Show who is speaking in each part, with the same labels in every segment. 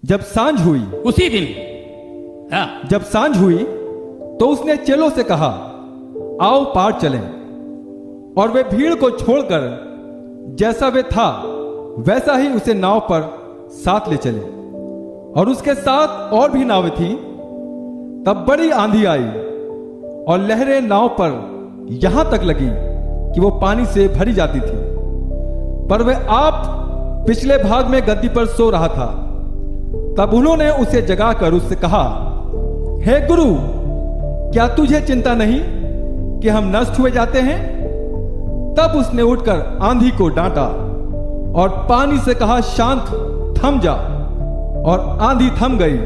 Speaker 1: जब सांझ हुई,
Speaker 2: उसी दिन
Speaker 1: जब सांझ हुई तो उसने चेलों से कहा, आओ पार चलें। और वे भीड़ को छोड़कर जैसा वे था वैसा ही उसे नाव पर साथ ले चले। और उसके साथ और भी नावें थीं। तब बड़ी आंधी आई और लहरें नाव पर यहां तक लगी कि वो पानी से भरी जाती थी। पर वह आप पिछले भाग में गद्दी पर सो रहा था। तब उन्होंने उसे जगाकर उससे कहा, हे गुरु, क्या तुझे चिंता नहीं कि हम नष्ट हुए जाते हैं? तब उसने उठकर आंधी को डांटा और पानी से कहा, शांत थम जा। और आंधी थम गई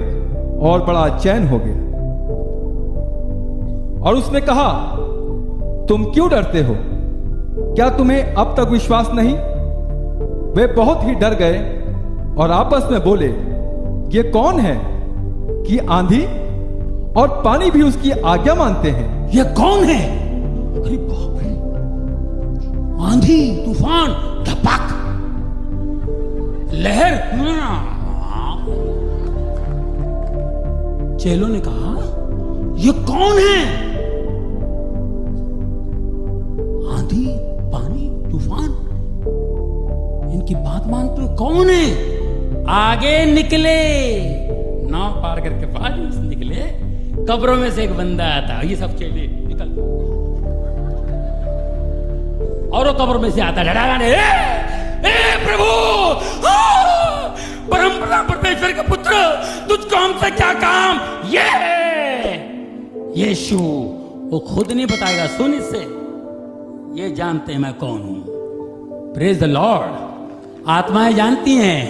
Speaker 1: और बड़ा चैन हो गया। और उसने कहा, तुम क्यों डरते हो? क्या तुम्हें अब तक विश्वास नहीं? वे बहुत ही डर गए और आपस में बोले, ये कौन है कि आंधी और पानी भी उसकी आज्ञा मानते हैं?
Speaker 2: ये कौन है? अरे बाप रे, आंधी तूफान धपक लहर। चेलों ने कहा, ये कौन है? आंधी पानी तूफान इनकी बात मानते कौन है? आगे निकले, नाव पार करके बाद से निकले। कब्रों में से एक बंदा आता, ये सब चेले निकल, और वो कब्र में से आता डराने, ए प्रभु, परम परमेश्वर का पुत्र, तुझको हमसे क्या काम? यीशु वो खुद नहीं बताएगा, सुन इससे, ये जानते हैं मैं कौन हूं। Praise the Lord. आत्माएं जानती हैं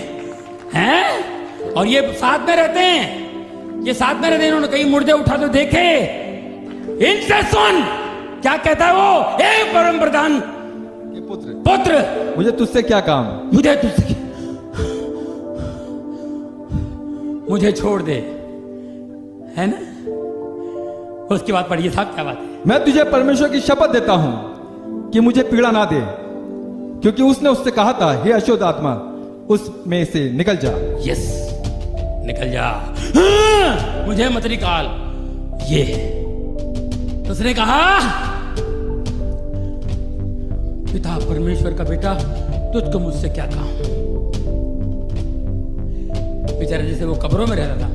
Speaker 2: और ये साथ में रहते हैं, ये साथ में रहते हैं। इन्होंने कई मुर्दे उठा तो देखे, इनसे सुन क्या कहता है वो, हे परम प्रधान पुत्र,
Speaker 1: मुझे तुझसे क्या काम?
Speaker 2: मुझे तुझसे, मुझे छोड़ दे, है ना? उसकी बात पढ़िए साहब, क्या बात है?
Speaker 1: मैं तुझे परमेश्वर की शपथ देता हूं कि मुझे पीड़ा ना दे, क्योंकि उसने उससे कहा था, हे अशुद्ध आत्मा, उसमें से निकल जा।
Speaker 2: यस, निकल जा, मुझे मत निकाल। ये तो उसने कहा, पिता परमेश्वर का बेटा, तुझको मुझसे क्या काम? बेचारा जैसे वो कब्रों में रहता था,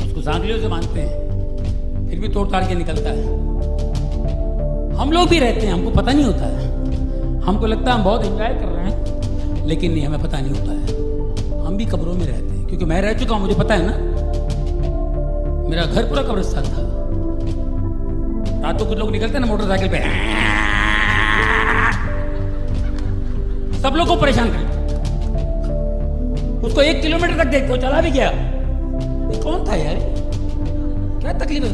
Speaker 2: उसको सांगलियों से मानते हैं, फिर भी तोड़ ताड़ के निकलता है। हम लोग भी रहते हैं, हमको पता नहीं होता है, हमको लगता है हम बहुत एंजॉय कर रहे हैं, लेकिन नहीं, हमें पता नहीं होता है। हम भी कब्रों में रहते हैं, क्योंकि मैं रह चुका हूं, मुझे पता है ना। मेरा घर पूरा कब्रिस्तान था। रात को कुछ लोग निकलते हैं ना मोटरसाइकिल पे, सब लोग को परेशान कर, उसको 1 किलोमीटर तक देखते हो, चला भी गया। ये कौन था यार? क्या तकलीफ है?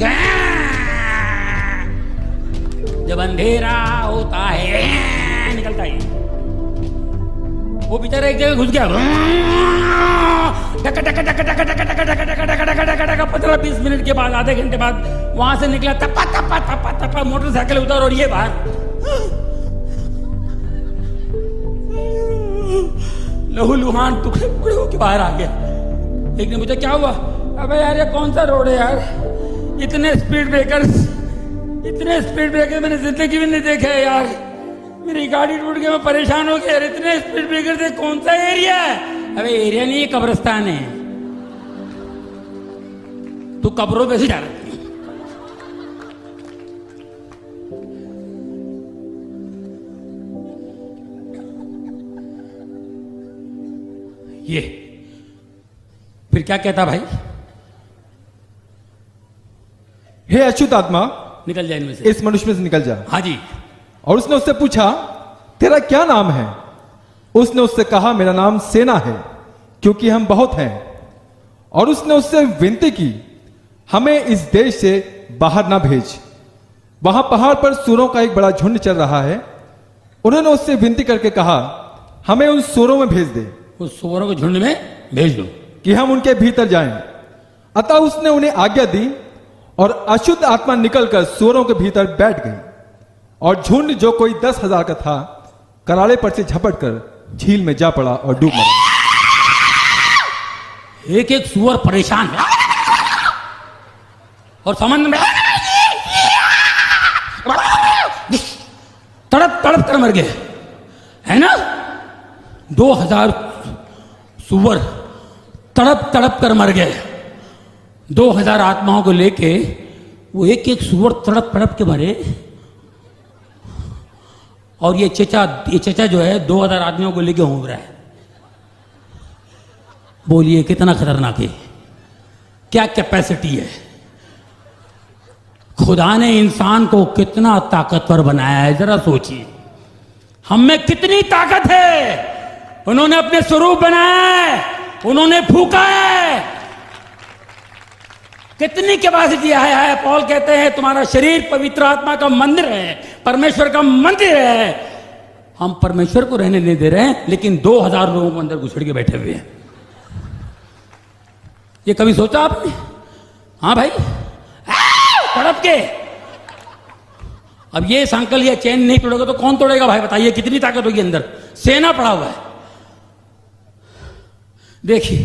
Speaker 2: जब अंधेरा होता है निकलता है वो बेचारा, एक जगह घुस गया, 15-20 मिनट के बाद, आधे घंटे बाद वहां से निकला, तपा तपा तपा तपा मोटरसाइकिल उधर और ये बाहर। लहू लुहान टुकड़े टुकड़े होके बाहर आ गया। एक ने मुझे, क्या हुआ? अबे यार, ये कौन सा रोड है यार? इतने स्पीड ब्रेकर्स मैंने जिंदगी में नहीं देखे यार। मेरी गाड़ी टूट गई, मैं परेशान हो गया यार, इतने स्पीड ब्रेकर से। कौन सा एरिया है? अबे एरिया नहीं, ये कब्रिस्तान है। तू कब्रों पे से जा रहा है। ये फिर क्या कहता भाई?
Speaker 1: हे अच्युत आत्मा,
Speaker 2: निकल जा इनमें से,
Speaker 1: इस मनुष्य में से निकल जा।
Speaker 2: हाँ जी।
Speaker 1: और उसने उससे पूछा, तेरा क्या नाम है? उसने उससे कहा, मेरा नाम सेना है, क्योंकि हम बहुत हैं। और उसने उससे विनती की, हमें इस देश से बाहर ना भेज, वहां पहाड़ पर सूरों का एक बड़ा झुंड चल रहा है। उन्होंने उससे विनती करके कहा, हमें उन सूरों में भेज दे,
Speaker 2: उस सूरों के झुंड में भेज दो,
Speaker 1: कि हम उनके भीतर जाएं। अतः उसने उन्हें आज्ञा दी और अशुद्ध आत्मा निकलकर सूरों के भीतर बैठ गई। और झुंड जो कोई 10,000 का था, करारे पर से झपट कर झील में जा पड़ा और डूब मरा।
Speaker 2: एक एक सुअर परेशान है और समंदर में तड़प तड़प कर मर गए, है ना। 2000 सुअर तड़प तड़प कर मर गए। 2000 आत्माओं को लेके वो एक एक सुअर तड़प तड़प के मरे। और ये चचा जो है 2000 आदमियों को लेके घूम रहा है। बोलिए कितना खतरनाक है, क्या कैपेसिटी है। खुदा ने इंसान को कितना ताकतवर बनाया है, जरा सोचिए। हम में कितनी ताकत है। उन्होंने अपने स्वरूप बनाया है, उन्होंने फूका है। कितनी कैपेसिटी है। पौल कहते हैं तुम्हारा शरीर पवित्र आत्मा का मंदिर है, परमेश्वर का मंदिर है। हम परमेश्वर को रहने नहीं दे रहे हैं, लेकिन 2000 लोगों को अंदर घुसड़ के बैठे हुए हैं। ये कभी सोचा आपने? हाँ भाई, तड़प के। अब ये सांकल या चैन नहीं तोड़ेगा तो कौन तोड़ेगा भाई? बताइए कितनी ताकत होगी अंदर। सेना पड़ा हुआ है। देखिए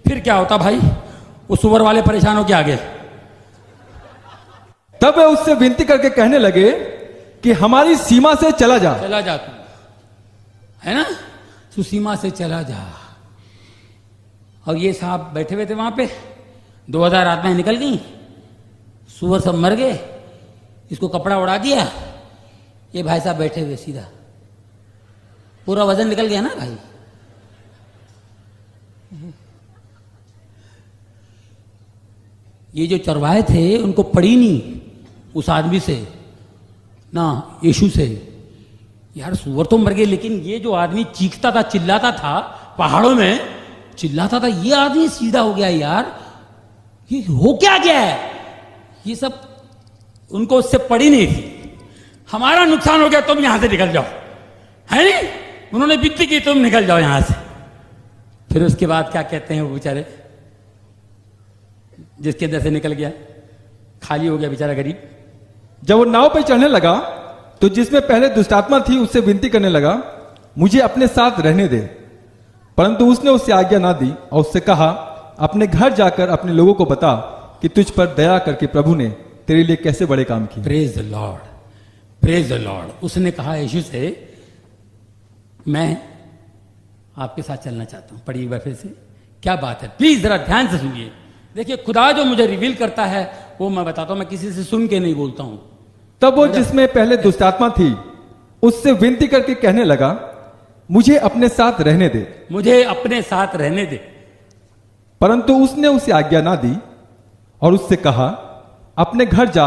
Speaker 2: फिर क्या होता भाई, वो सुअर वाले परेशान हो के आ गए।
Speaker 1: तब वे उससे विनती करके कहने लगे कि हमारी सीमा से चला जा
Speaker 2: तू, है ना, तू सीमा से चला जा। और ये साहब बैठे हुए थे वहां पे, 2000 आत्माएं निकल गई, सुअर सब मर गए, इसको कपड़ा उड़ा दिया, ये भाई साहब बैठे हुए सीधा, पूरा वजन निकल गया ना भाई। ये जो चरवाहे थे उनको पड़ी नहीं उस आदमी से ना, यीशु से। यार सुअर तो मर गए, लेकिन ये जो आदमी चीखता था, चिल्लाता था, पहाड़ों में चिल्लाता था, ये आदमी सीधा हो गया। यार ये हो क्या गया है? ये सब उनको उससे पड़ी नहीं थी। हमारा नुकसान हो गया, तुम यहां से निकल जाओ, है नहीं? उन्होंने विनती की तुम निकल जाओ यहां से। फिर उसके बाद क्या कहते हैं वो बेचारे, जिसके अंदर से निकल गया, खाली हो गया बेचारा गरीब।
Speaker 1: जब वो नाव पर चढ़ने लगा तो जिसमें पहले दुष्टात्मा थी उससे विनती करने लगा, मुझे अपने साथ रहने दे। परंतु उसने उससे आज्ञा ना दी और उससे कहा, अपने घर जाकर अपने लोगों को बता कि तुझ पर दया करके प्रभु ने तेरे लिए कैसे बड़े काम किए।
Speaker 2: Praise the Lord, praise the Lord. उसने कहा यीशु से, मैं आपके साथ चलना चाहता हूं। पढ़िए एक बार फिर से, क्या बात है, प्लीज जरा ध्यान से सुनिए। देखिए खुदा जो मुझे रिवील करता है वो मैं बताता हूं, मैं किसी से सुन के नहीं बोलता हूं।
Speaker 1: तब वो जिसमें पहले दुष्टात्मा थी उससे विनती करके कहने लगा, मुझे अपने साथ रहने दे,
Speaker 2: मुझे अपने साथ रहने दे।
Speaker 1: परंतु उसने उसे आज्ञा ना दी और उससे कहा, अपने घर जा,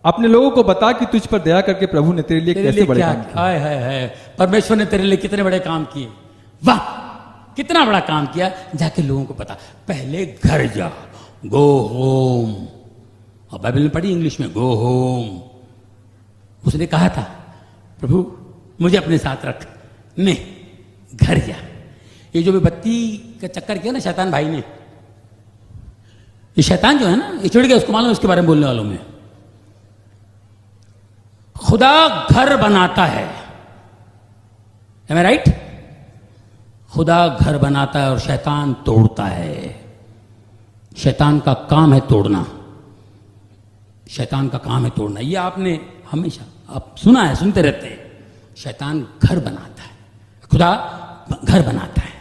Speaker 1: अपने लोगों को बता कि तुझ पर दया करके प्रभु ने तेरे लिए कैसे बड़े काम किए।
Speaker 2: हाय हाय हाय, परमेश्वर ने तेरे लिए कितने बड़े काम किए। वाह, कितना बड़ा काम किया। जाके लोगों को बता, पहले घर जा, गो होम। और बाइबल में पढ़ी इंग्लिश में, गो होम। उसने कहा था, प्रभु मुझे अपने साथ रख, नहीं घर जा। ये जो भी बत्ती का चक्कर किया ना शैतान भाई ने, ये शैतान जो है ना, ये चिढ़ गया, उसको मालूम इसके बारे में बोलने वालों में। खुदा घर बनाता है, am I right? खुदा घर बनाता है और शैतान तोड़ता है। शैतान का काम है तोड़ना, शैतान का काम है तोड़ना। ये आपने हमेशा आप सुना है, सुनते रहते हैं। शैतान घर बनाता है, खुदा घर बनाता है,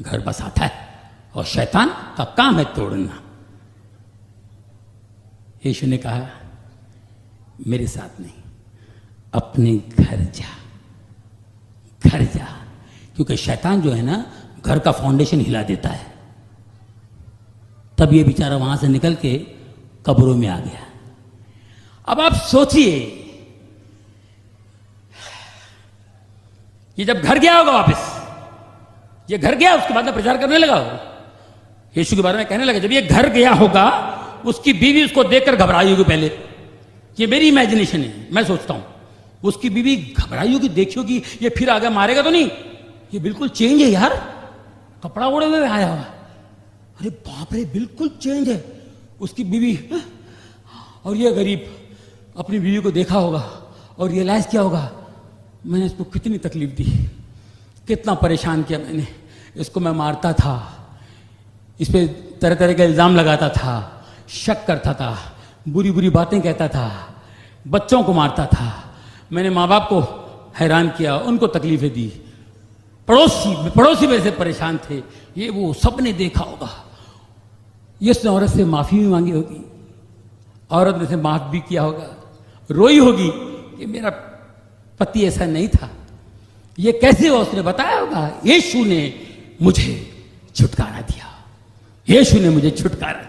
Speaker 2: घर बसाता है, और शैतान का काम है तोड़ना। यीशु ने कहा, मेरे साथ नहीं, अपने घर जा, घर जा। क्योंकि शैतान जो है ना, घर का फाउंडेशन हिला देता है। तब ये बेचारा वहां से निकल के कब्रों में आ गया। अब आप सोचिए, ये जब घर गया होगा वापस, ये घर गया, उसके बाद में प्रचार करने लगा होगा, यीशु के बारे में कहने लगा। जब ये घर गया होगा, उसकी बीवी उसको देखकर घबराई होगी पहले। ये मेरी इमेजिनेशन है, मैं सोचता हूं उसकी बीवी घबराई होगी, देखी होगी ये फिर आगे मारेगा तो नहीं, ये बिल्कुल चेंज है यार, कपड़ा ओढ़े हुए आया हुआ। अरे बाप रे, बिल्कुल चेंज है उसकी बीवी। और ये गरीब अपनी बीवी को देखा होगा और रियलाइज किया होगा, मैंने इसको कितनी तकलीफ दी, कितना परेशान किया मैंने इसको, मैं मारता था, इस पे तरह तरह के इल्जाम लगाता था, शक करता था, बुरी बुरी बातें कहता था, बच्चों को मारता था। मैंने माँ बाप को हैरान किया, उनको तकलीफें दी। पड़ोसी मेरे से परेशान थे, ये वो सबने देखा होगा। ये उसने औरत से माफी भी मांगी होगी, औरत ने से माफ भी किया होगा, रोई होगी कि मेरा पति ऐसा नहीं था, ये कैसे हुआ, उसने बताया होगा। यीशु ने मुझे छुटकारा दिया, यीशु ने मुझे छुटकारा दिया।